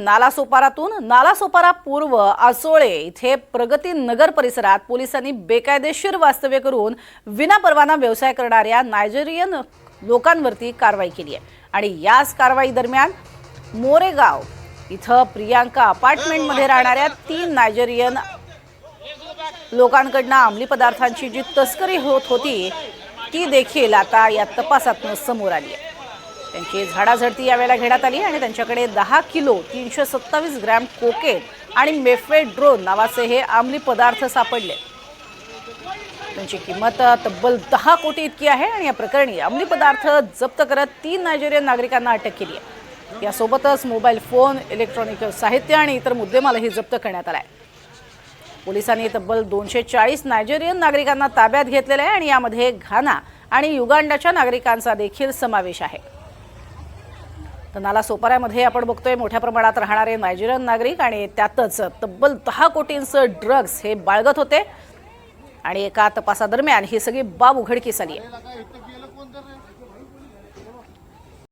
नालासोपारातून नालासोपारा पूर्व आसोळे इथे प्रगती नगर परिसरात पोलिसांनी बेकायदेशीर वास्तव्य करून विनापरवाना व्यवसाय करणाऱ्या नायजेरियन लोकांवरती कारवाई केली आहे। आणि याच कारवाई दरम्यान मोरेगाव इथं प्रियांका अपार्टमेंटमध्ये राहणाऱ्या 3 नायजेरियन लोकांकडून अंमली पदार्थांची जी तस्करी होत होती ती देखील आता या तपासातून समोर आली आहे। त्यांची झाडाझडती यावेळेला घेण्यात आली आणि त्यांच्याकडे 10 किलो 327 ग्रॅम कोकेन आणि मेफेड्रोन नावाचे हे अंमली पदार्थ सापडले। त्यांची किंमत तब्बल 10 कोटी इतकी आहे आणि या प्रकरणी अंमली पदार्थ जप्त करत 3 नायजेरियन नागरिकांना अटक केली आहे। यासोबतच मोबाईल फोन, इलेक्ट्रॉनिक साहित्य आणि इतर मुद्देमालही जप्त करण्यात आला आहे। पोलिसांनी तब्बल 240 नायजेरियन नागरिकांना ताब्यात घेतलेले आहे आणि यामध्ये घाना आणि युगांडाच्या नागरिकांचा देखील समावेश आहे। तर नालासोपाऱ्यामध्ये आपण बघतोय मोठ्या प्रमाणात राहणारे नायजेरियन नागरिक आणि त्यातच तब्बल 10 कोटींचे ड्रग्स हे बाळगत होते आणि एका तपासादरम्यान ही सगळी बाब उघडकीस आली आहे।